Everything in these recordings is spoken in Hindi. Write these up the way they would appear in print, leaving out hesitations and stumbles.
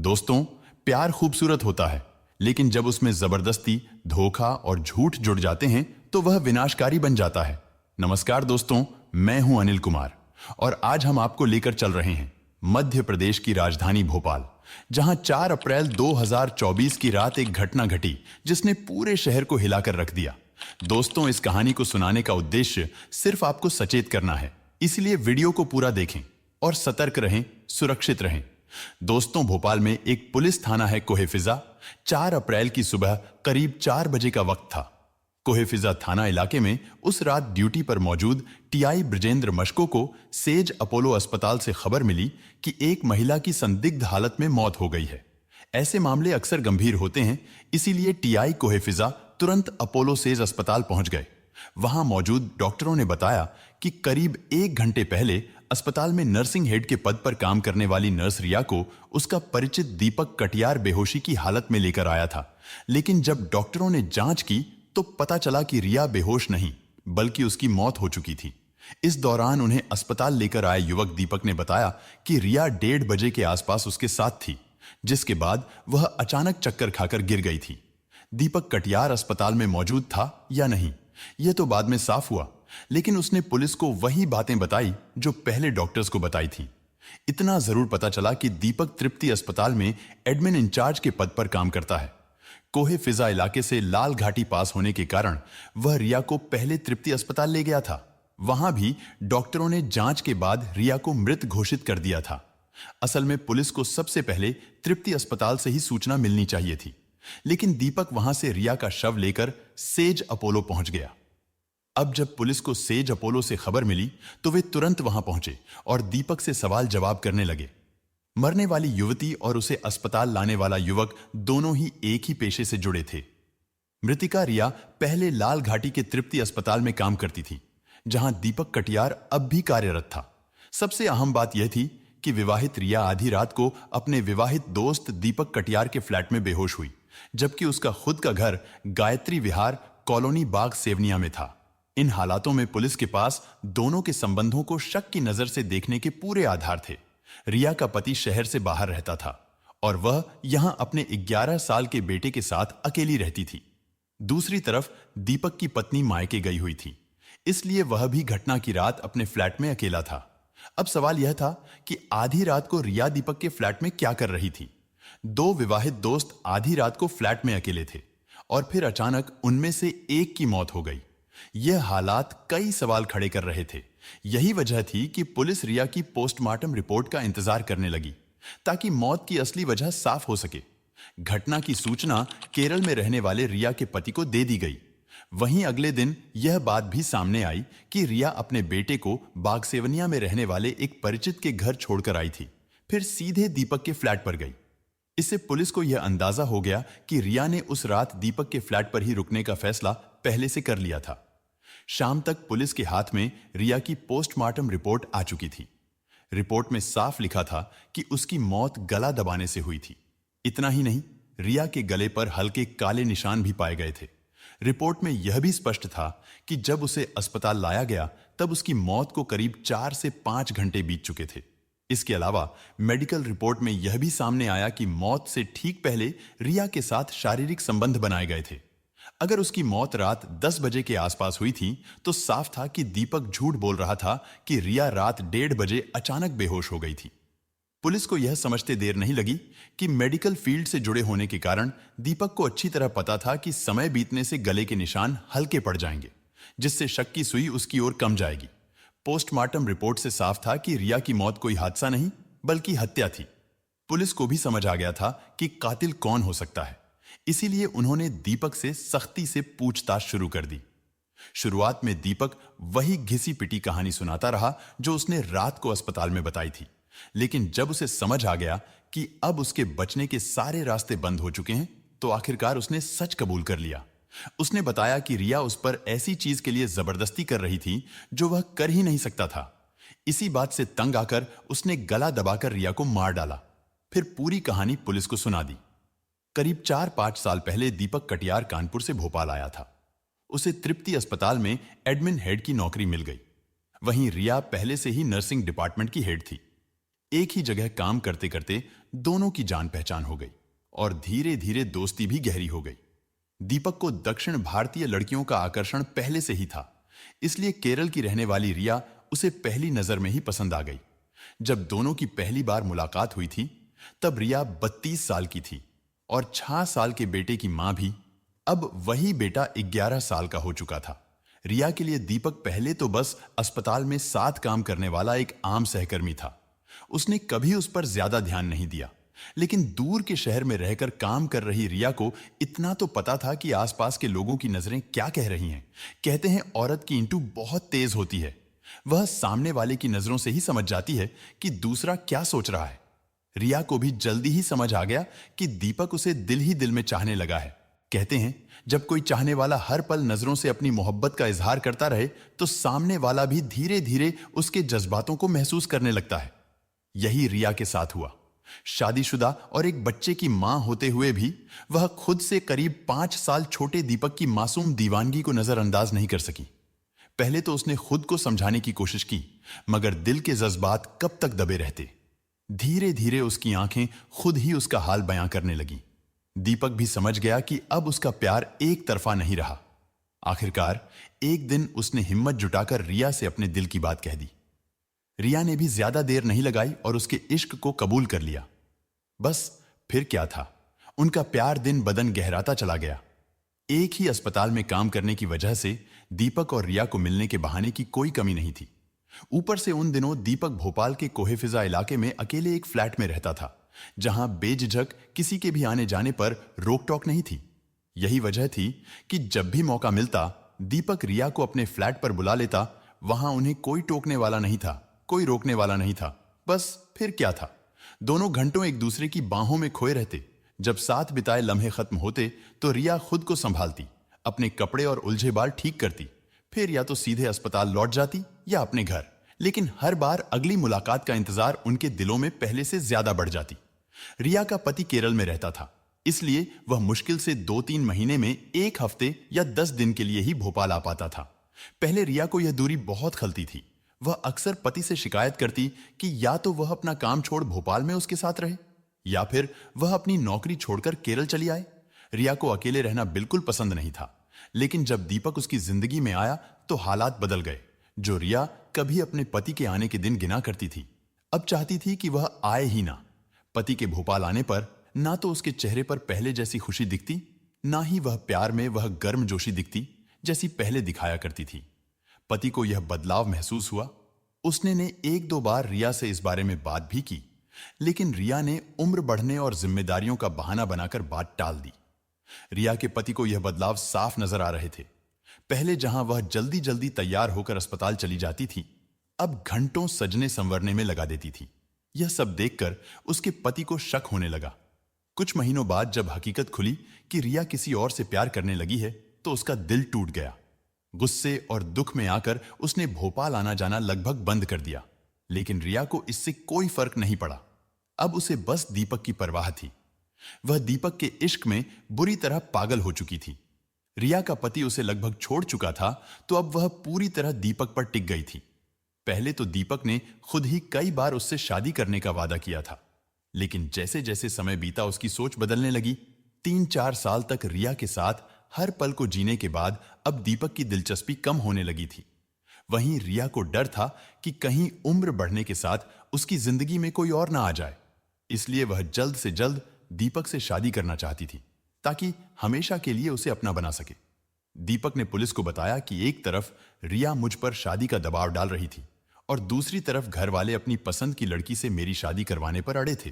दोस्तों, प्यार खूबसूरत होता है, लेकिन जब उसमें जबरदस्ती, धोखा और झूठ जुड़ जाते हैं तो वह विनाशकारी बन जाता है। नमस्कार दोस्तों, मैं हूं अनिल कुमार और आज हम आपको लेकर चल रहे हैं मध्य प्रदेश की राजधानी भोपाल, जहां 4 अप्रैल 2024 की रात एक घटना घटी जिसने पूरे शहर को हिलाकर रख दिया। दोस्तों, इस कहानी को सुनाने का उद्देश्य सिर्फ आपको सचेत करना है, इसलिए वीडियो को पूरा देखें और सतर्क रहें, सुरक्षित रहें। दोस्तों, भोपाल में एक पुलिस थाना है कोहे-फिजा। 4 अप्रैल की सुबह करीब 4 बजे का वक्त था। कोहे-फिजा थाना इलाके में उस रात ड्यूटी पर मौजूद टीआई ब्रजेंद्र मशको को सेज अपोलो अस्पताल से खबर मिली कि एक महिला की संदिग्ध हालत में मौत हो गई है। ऐसे मामले अक्सर गंभीर होते हैं, इसीलिए टीआई कोहे-फिजा तुरंत अपोलो सेज अस्पताल पहुंच गए। वहां मौजूद डॉक्टरों ने बताया कि करीब 1 घंटे पहले अस्पताल में नर्सिंग हेड के पद पर काम करने वाली नर्स रिया को उसका परिचित दीपक कटियार बेहोशी की हालत में लेकर आया था। लेकिन जब डॉक्टरों ने जांच की तो पता चला कि रिया बेहोश नहीं, बल्कि उसकी मौत हो चुकी थी। इस दौरान उन्हें अस्पताल लेकर आए युवक दीपक ने बताया कि रिया 1:30 बजे के आसपास उसके साथ थी, जिसके बाद वह अचानक चक्कर खाकर गिर गई थी। दीपक कटियार अस्पताल में मौजूद था या नहीं, यह तो बाद में साफ हुआ, लेकिन उसने पुलिस को वही बातें बताई जो पहले डॉक्टर्स को बताई थी। इतना जरूर पता चला कि दीपक तृप्ति अस्पताल में एडमिन इंचार्ज के पद पर काम करता है। कोहे-फिजा इलाके से लाल घाटी पास होने के कारण वह रिया को पहले तृप्ति अस्पताल ले गया था। वहां भी डॉक्टरों ने जांच के बाद रिया को मृत घोषित कर दिया था। असल में पुलिस को सबसे पहले तृप्ति अस्पताल से ही सूचना मिलनी चाहिए थी, लेकिन दीपक वहां से रिया का शव लेकर सेज अपोलो पहुंच गया। अब जब पुलिस को सेज अपोलो से खबर मिली तो वे तुरंत वहां पहुंचे और दीपक से सवाल जवाब करने लगे। मरने वाली युवती और उसे अस्पताल लाने वाला युवक दोनों ही एक ही पेशे से जुड़े थे। मृतिका रिया पहले लाल घाटी के तृप्ति अस्पताल में काम करती थी, जहां दीपक कटियार अब भी कार्यरत था। सबसे अहम बात यह थी कि विवाहित रिया आधी रात को अपने विवाहित दोस्त दीपक कटियार के फ्लैट में बेहोश हुई, जबकि उसका खुद का घर गायत्री विहार कॉलोनी बाग सेवनिया में था। इन हालातों में पुलिस के पास दोनों के संबंधों को शक की नजर से देखने के पूरे आधार थे। रिया का पति शहर से बाहर रहता था और वह यहां अपने 11 साल के बेटे के साथ अकेली रहती थी। दूसरी तरफ दीपक की पत्नी मायके गई हुई थी, इसलिए वह भी घटना की रात अपने फ्लैट में अकेला था। अब सवाल यह था कि आधी रात को रिया दीपक के फ्लैट में क्या कर रही थी। 2 विवाहित दोस्त आधी रात को फ्लैट में अकेले थे और फिर अचानक उनमें से एक की मौत हो गई। यह हालात कई सवाल खड़े कर रहे थे। यही वजह थी कि पुलिस रिया की पोस्टमार्टम रिपोर्ट का इंतजार करने लगी, ताकि मौत की असली वजह साफ हो सके। घटना की सूचना केरल में रहने वाले रिया के पति को दे दी गई। वहीं अगले दिन यह बात भी सामने आई कि रिया अपने बेटे को बागसेवनिया में रहने वाले एक परिचित के घर छोड़कर आई थी, फिर सीधे दीपक के फ्लैट पर गई। इससे पुलिस को यह अंदाजा हो गया कि रिया ने उस रात दीपक के फ्लैट पर ही रुकने का फैसला पहले से कर लिया था। शाम तक पुलिस के हाथ में रिया की पोस्टमार्टम रिपोर्ट आ चुकी थी। रिपोर्ट में साफ लिखा था कि उसकी मौत गला दबाने से हुई थी। इतना ही नहीं, रिया के गले पर हल्के काले निशान भी पाए गए थे। रिपोर्ट में यह भी स्पष्ट था कि जब उसे अस्पताल लाया गया तब उसकी मौत को करीब 4 से 5 घंटे बीत चुके थे। इसके अलावा मेडिकल रिपोर्ट में यह भी सामने आया कि मौत से ठीक पहले रिया के साथ शारीरिक संबंध बनाए गए थे। अगर उसकी मौत रात 10 बजे के आसपास हुई थी तो साफ था कि दीपक झूठ बोल रहा था कि रिया रात 1:30 बजे अचानक बेहोश हो गई थी। पुलिस को यह समझते देर नहीं लगी कि मेडिकल फील्ड से जुड़े होने के कारण दीपक को अच्छी तरह पता था कि समय बीतने से गले के निशान हल्के पड़ जाएंगे, जिससे शक की सुई उसकी ओर कम जाएगी। पोस्टमार्टम रिपोर्ट से साफ था कि रिया की मौत कोई हादसा नहीं बल्कि हत्या थी। पुलिस को भी समझ आ गया था कि कातिल कौन हो सकता है, इसीलिए उन्होंने दीपक से सख्ती से पूछताछ शुरू कर दी। शुरुआत में दीपक वही घिसी पिटी कहानी सुनाता रहा जो उसने रात को अस्पताल में बताई थी, लेकिन जब उसे समझ आ गया कि अब उसके बचने के सारे रास्ते बंद हो चुके हैं तो आखिरकार उसने सच कबूल कर लिया। उसने बताया कि रिया उस पर ऐसी चीज के लिए जबरदस्ती कर रही थी जो वह कर ही नहीं सकता था। इसी बात से तंग आकर उसने गला दबाकर रिया को मार डाला, फिर पूरी कहानी पुलिस को सुना दी। करीब 4-5 साल पहले दीपक कटियार कानपुर से भोपाल आया था। उसे तृप्ति अस्पताल में एडमिन हेड की नौकरी मिल गई। वहीं रिया पहले से ही नर्सिंग डिपार्टमेंट की हेड थी। एक ही जगह काम करते करते दोनों की जान पहचान हो गई और धीरे धीरे दोस्ती भी गहरी हो गई। दीपक को दक्षिण भारतीय लड़कियों का आकर्षण पहले से ही था, इसलिए केरल की रहने वाली रिया उसे पहली नजर में ही पसंद आ गई। जब दोनों की पहली बार मुलाकात हुई थी तब रिया 32 साल की थी और 6 साल के बेटे की मां भी। अब वही बेटा 11 साल का हो चुका था। रिया के लिए दीपक पहले तो बस अस्पताल में साथ काम करने वाला एक आम सहकर्मी था। उसने कभी उस पर ज्यादा ध्यान नहीं दिया, लेकिन दूर के शहर में रहकर काम कर रही रिया को इतना तो पता था कि आसपास के लोगों की नजरें क्या कह रही हैं। कहते हैं औरत की इंटू बहुत तेज होती है, वह सामने वाले की नजरों से ही समझ जाती है कि दूसरा क्या सोच रहा है। रिया को भी जल्दी ही समझ आ गया कि दीपक उसे दिल ही दिल में चाहने लगा है। कहते हैं जब कोई चाहने वाला हर पल नजरों से अपनी मोहब्बत का इजहार करता रहे तो सामने वाला भी धीरे धीरे उसके जज्बातों को महसूस करने लगता है। यही रिया के साथ हुआ। शादीशुदा और एक बच्चे की मां होते हुए भी वह खुद से करीब 5 साल छोटे दीपक की मासूम दीवानगी को नजरअंदाज नहीं कर सकी। पहले तो उसने खुद को समझाने की कोशिश की, मगर दिल के जज्बात कब तक दबे रहते। धीरे धीरे उसकी आंखें खुद ही उसका हाल बयां करने लगी। दीपक भी समझ गया कि अब उसका प्यार एक तरफा नहीं रहा। आखिरकार एक दिन उसने हिम्मत जुटाकर रिया से अपने दिल की बात कह दी। रिया ने भी ज्यादा देर नहीं लगाई और उसके इश्क को कबूल कर लिया। बस फिर क्या था, उनका प्यार दिन बदन गहराता चला गया। एक ही अस्पताल में काम करने की वजह से दीपक और रिया को मिलने के बहाने की कोई कमी नहीं थी। ऊपर से उन दिनों दीपक भोपाल के कोहेफिजा इलाके में अकेले एक फ्लैट में रहता था, जहां बेझिझक किसी के भी आने जाने पर रोक टोक नहीं थी। यही वजह थी कि जब भी मौका मिलता दीपक रिया को अपने फ्लैट पर बुला लेता। वहां उन्हें कोई टोकने वाला नहीं था, कोई रोकने वाला नहीं था। बस फिर क्या था, दोनों घंटों एक दूसरे की बाहों में खोए रहते। जब साथ बिताए लम्हे खत्म होते तो रिया खुद को संभालती, अपने कपड़े और उलझे बाल ठीक करती, फिर या तो सीधे अस्पताल लौट जाती या अपने घर। लेकिन हर बार अगली मुलाकात का इंतजार उनके दिलों में पहले से ज्यादा बढ़ जाती। रिया का पति केरल में रहता था, इसलिए वह मुश्किल से 2-3 महीने में 1 हफ्ते या 10 दिन के लिए ही भोपाल आ पाता था। पहले रिया को यह दूरी बहुत खलती थी। वह अक्सर पति से शिकायत करती कि या तो वह अपना काम छोड़ भोपाल में उसके साथ रहे या फिर वह अपनी नौकरी छोड़कर केरल चली आए। रिया को अकेले रहना बिल्कुल पसंद नहीं था, लेकिन जब दीपक उसकी जिंदगी में आया तो हालात बदल गए। जो रिया कभी अपने पति के आने के दिन गिना करती थी, अब चाहती थी कि वह आए ही ना। पति के भोपाल आने पर ना तो उसके चेहरे पर पहले जैसी खुशी दिखती, ना ही वह प्यार में वह गर्मजोशी दिखती जैसी पहले दिखाया करती थी। पति को यह बदलाव महसूस हुआ। उसने 1-2 बार रिया से इस बारे में बात भी की, लेकिन रिया ने उम्र बढ़ने और जिम्मेदारियों का बहाना बनाकर बात टाल दी। रिया के पति को यह बदलाव साफ नजर आ रहे थे। पहले जहां वह जल्दी जल्दी तैयार होकर अस्पताल चली जाती थी, अब घंटों सजने संवरने में लगा देती थी। यह सब देखकर उसके पति को शक होने लगा। कुछ महीनों बाद जब हकीकत खुली कि रिया किसी और से प्यार करने लगी है, तो उसका दिल टूट गया। गुस्से और दुख में आकर उसने भोपाल आना जाना लगभग बंद कर दिया। लेकिन रिया को इससे कोई फर्क नहीं पड़ा। अब उसे बस दीपक की परवाह थी। वह दीपक के इश्क में बुरी तरह पागल हो चुकी थी। रिया का पति उसे लगभग छोड़ चुका था, तो अब वह पूरी तरह दीपक पर टिक गई थी। पहले तो दीपक ने खुद ही कई बार उससे शादी करने का वादा किया था, लेकिन जैसे जैसे समय बीता उसकी सोच बदलने लगी। 3-4 साल तक रिया के साथ हर पल को जीने के बाद अब दीपक की दिलचस्पी कम होने लगी थी। वहीं रिया को डर था कि कहीं उम्र बढ़ने के साथ उसकी जिंदगी में कोई और ना आ जाए, इसलिए वह जल्द से जल्द दीपक से शादी करना चाहती थी, ताकि हमेशा के लिए उसे अपना बना सके। दीपक ने पुलिस को बताया कि एक तरफ रिया मुझ पर शादी का दबाव डाल रही थी और दूसरी तरफ घर वाले अपनी पसंद की लड़की से मेरी शादी करवाने पर अड़े थे।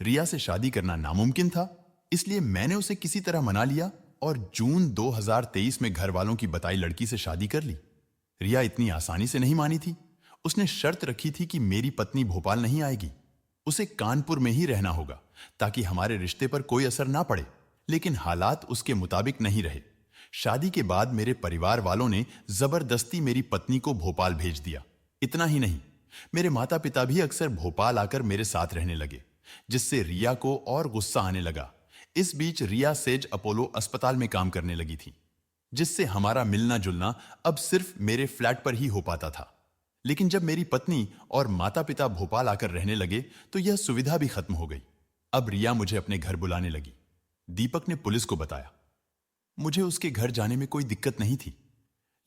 रिया से शादी करना नामुमकिन था, इसलिए मैंने उसे किसी तरह मना लिया और जून 2023 में घर वालों की बताई लड़की से शादी कर ली। रिया इतनी आसानी से नहीं मानी थी। उसने शर्त रखी थी कि मेरी पत्नी भोपाल नहीं आएगी, उसे कानपुर में ही रहना होगा ताकि हमारे रिश्ते पर कोई असर ना पड़े। लेकिन हालात उसके मुताबिक नहीं रहे। शादी के बाद मेरे परिवार वालों ने जबरदस्ती मेरी पत्नी को भोपाल भेज दिया। इतना ही नहीं, मेरे माता पिता भी अक्सर भोपाल आकर मेरे साथ रहने लगे, जिससे रिया को और गुस्सा आने लगा। इस बीच रिया सेज अपोलो अस्पताल में काम करने लगी थी, जिससे हमारा मिलना जुलना अब सिर्फ मेरे फ्लैट पर ही हो पाता था। लेकिन जब मेरी पत्नी और माता पिता भोपाल आकर रहने लगे तो यह सुविधा भी खत्म हो गई। अब रिया मुझे अपने घर बुलाने लगी। दीपक ने पुलिस को बताया। मुझे उसके घर जाने में कोई दिक्कत नहीं थी,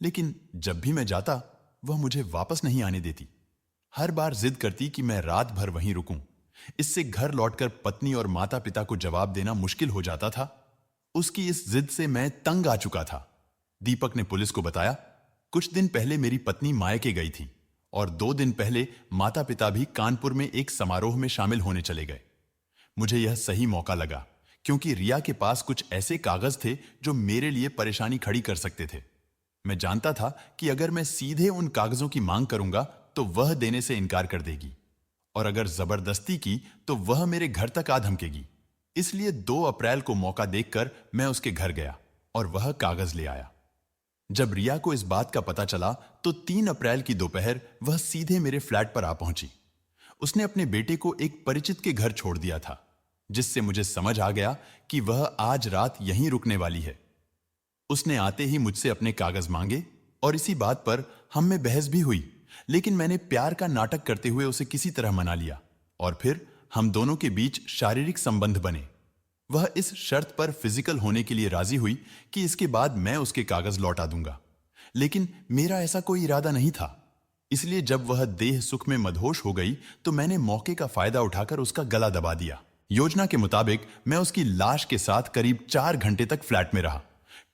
लेकिन जब भी मैं जाता वह मुझे वापस नहीं आने देती। हर बार जिद करती कि मैं रात भर वहीं रुकूं। इससे घर लौटकर पत्नी और माता पिता को जवाब देना मुश्किल हो जाता था। उसकी इस जिद से मैं तंग आ चुका था। दीपक ने पुलिस को बताया, कुछ दिन पहले मेरी पत्नी मायके गई थी और 2 दिन पहले माता पिता भी कानपुर में एक समारोह में शामिल होने चले गए। मुझे यह सही मौका लगा क्योंकि रिया के पास कुछ ऐसे कागज थे जो मेरे लिए परेशानी खड़ी कर सकते थे। मैं जानता था कि अगर मैं सीधे उन कागजों की मांग करूंगा तो वह देने से इनकार कर देगी, और अगर जबरदस्ती की तो वह मेरे घर तक आ धमकेगी। इसलिए 2 अप्रैल को मौका देखकर मैं उसके घर गया और वह कागज ले आया। जब रिया को इस बात का पता चला तो 3 अप्रैल की दोपहर वह सीधे मेरे फ्लैट पर आ पहुंची। उसने अपने बेटे को एक परिचित के घर छोड़ दिया था, जिससे मुझे समझ आ गया कि वह आज रात यहीं रुकने वाली है। उसने आते ही मुझसे अपने कागज मांगे और इसी बात पर हम में बहस भी हुई, लेकिन मैंने प्यार का नाटक करते हुए उसे किसी तरह मना लिया और फिर हम दोनों के बीच शारीरिक संबंध बने। वह इस शर्त पर फिजिकल होने के लिए राजी हुई कि इसके बाद मैं उसके कागज लौटा दूंगा, लेकिन मेरा ऐसा कोई इरादा नहीं था। इसलिए जब वह देह सुख में मदहोश हो गई तो मैंने मौके का फायदा उठाकर उसका गला दबा दिया। योजना के मुताबिक मैं उसकी लाश के साथ करीब 4 घंटे तक फ्लैट में रहा।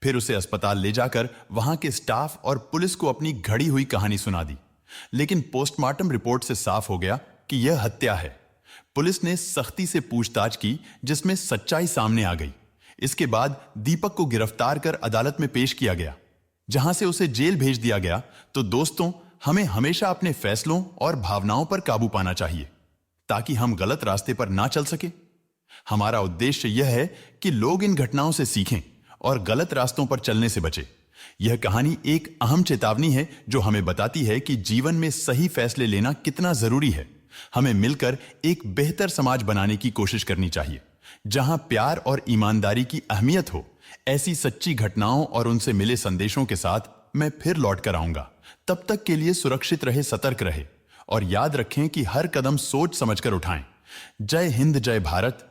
फिर उसे अस्पताल ले जाकर वहां के स्टाफ और पुलिस को अपनी घड़ी हुई कहानी सुना दी, लेकिन पोस्टमार्टम रिपोर्ट से साफ हो गया कि यह हत्या है। पुलिस ने सख्ती से पूछताछ की, जिसमें सच्चाई सामने आ गई। इसके बाद दीपक को गिरफ्तार कर अदालत में पेश किया गया, जहां से उसे जेल भेज दिया गया। तो दोस्तों, हमें हमेशा अपने फैसलों और भावनाओं पर काबू पाना चाहिए ताकि हम गलत रास्ते पर ना चल सके। हमारा उद्देश्य यह है कि लोग इन घटनाओं से सीखें और गलत रास्तों पर चलने से बचें। यह कहानी एक अहम चेतावनी है जो हमें बताती है कि जीवन में सही फैसले लेना कितना जरूरी है। हमें मिलकर एक बेहतर समाज बनाने की कोशिश करनी चाहिए, जहां प्यार और ईमानदारी की अहमियत हो। ऐसी सच्ची घटनाओं और उनसे मिले संदेशों के साथ मैं फिर लौट कर आऊंगा। तब तक के लिए सुरक्षित रहे, सतर्क रहे और याद रखें कि हर कदम सोच समझकर उठाएं। जय हिंद, जय भारत,